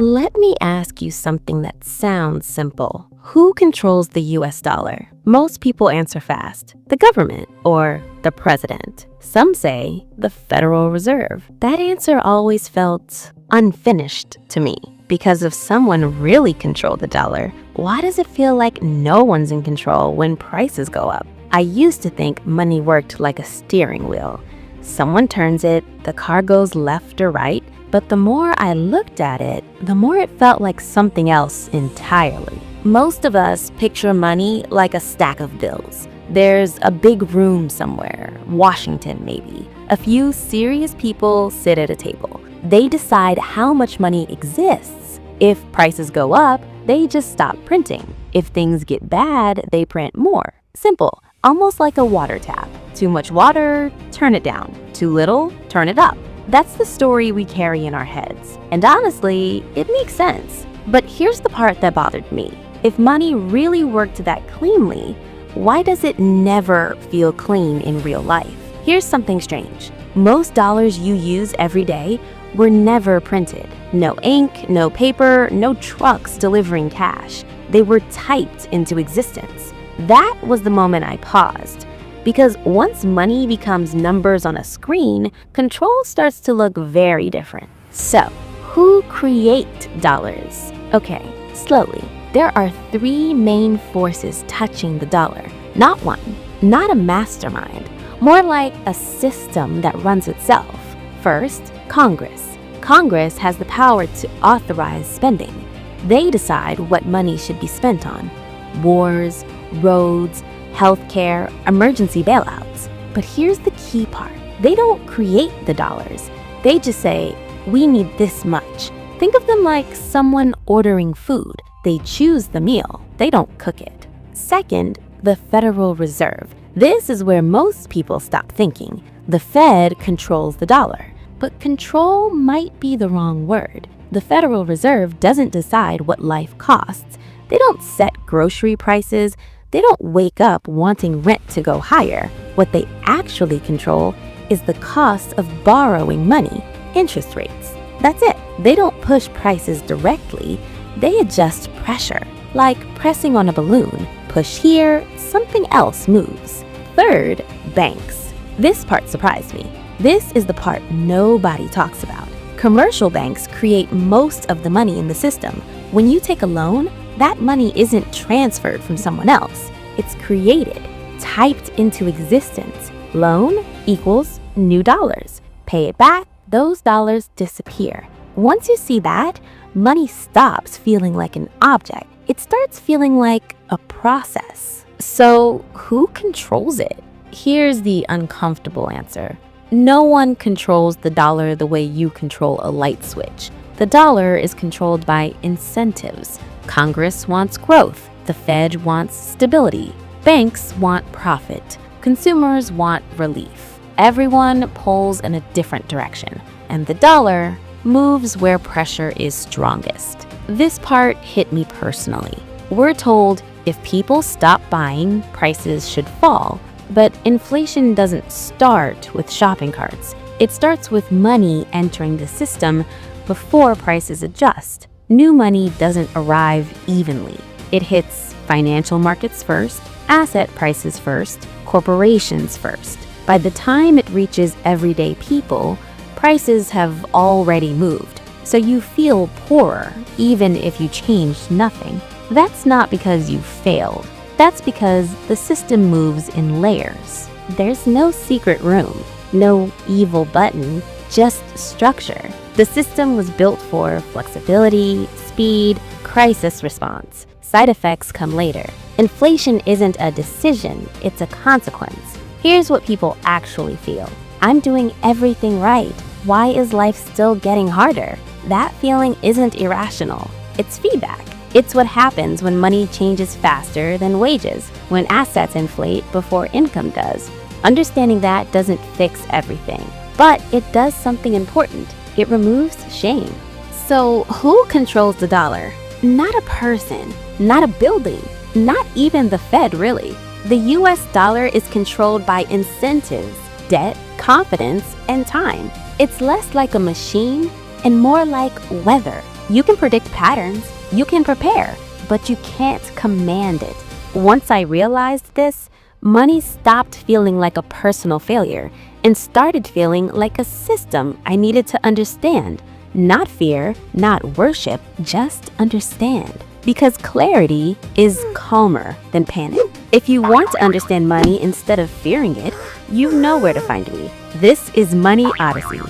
Let me ask you something that sounds simple. Who controls the US dollar? Most people answer fast. The government or the president. Some say the Federal Reserve. That answer always felt unfinished to me. Because if someone really controlled the dollar, why does it feel like no one's in control when prices go up? I used to think money worked like a steering wheel. Someone turns it, the car goes left or right. But the more I looked at it, the more it felt like something else entirely. Most of us picture money like a stack of bills. There's a big room somewhere, Washington maybe. A few serious people sit at a table. They decide how much money exists. If prices go up, they just stop printing. If things get bad, they print more. Simple, almost like a water tap. Too much water, turn it down. Too little, turn it up. That's the story we carry in our heads. And honestly, it makes sense. But here's the part that bothered me. If money really worked that cleanly, why does it never feel clean in real life? Here's something strange. Most dollars you use every day were never printed. No ink, no paper, no trucks delivering cash. They were typed into existence. That was the moment I paused. Because once money becomes numbers on a screen, control starts to look very different. So, who create dollars? Okay, slowly. There are three main forces touching the dollar. Not one, not a mastermind, more like a system that runs itself. First, Congress. Congress has the power to authorize spending. They decide what money should be spent on. Wars, roads, healthcare, emergency bailouts. But here's the key part. They don't create the dollars. They just say, we need this much. Think of them like someone ordering food. They choose the meal. They don't cook it. Second, the Federal Reserve. This is where most people stop thinking. The Fed controls the dollar. But control might be the wrong word. The Federal Reserve doesn't decide what life costs. They don't set grocery prices. They don't wake up wanting rent to go higher. What they actually control is the cost of borrowing money, interest rates. That's it. They don't push prices directly. They adjust pressure, like pressing on a balloon. Push here, something else moves. Third, banks. This part surprised me. This is the part nobody talks about. Commercial banks create most of the money in the system. When you take a loan, that money isn't transferred from someone else. It's created, typed into existence. Loan equals new dollars. Pay it back, those dollars disappear. Once you see that, money stops feeling like an object. It starts feeling like a process. So who controls it? Here's the uncomfortable answer. No one controls the dollar the way you control a light switch. The dollar is controlled by incentives. Congress wants growth. The Fed wants stability. Banks want profit. Consumers want relief. Everyone pulls in a different direction, and the dollar moves where pressure is strongest. This part hit me personally. We're told if people stop buying, prices should fall. But inflation doesn't start with shopping carts. It starts with money entering the system before prices adjust. New money doesn't arrive evenly. It hits financial markets first, asset prices first, corporations first. By the time it reaches everyday people, prices have already moved. So you feel poorer, even if you changed nothing. That's not because you failed. That's because the system moves in layers. There's no secret room, no evil button, just structure. The system was built for flexibility, speed, crisis response. Side effects come later. Inflation isn't a decision, it's a consequence. Here's what people actually feel. I'm doing everything right. Why is life still getting harder? That feeling isn't irrational. It's feedback. It's what happens when money changes faster than wages, when assets inflate before income does. Understanding that doesn't fix everything, but it does something important. It removes shame. So who controls the dollar? Not a person, not a building, not even the Fed really. The US dollar is controlled by incentives, debt, confidence, and time. It's less like a machine and more like weather. You can predict patterns, you can prepare, but you can't command it. Once I realized this, money stopped feeling like a personal failure and started feeling like a system I needed to understand. Not fear, not worship, just understand. Because clarity is calmer than panic. If you want to understand money instead of fearing it, you know where to find me. This is Money Odyssey,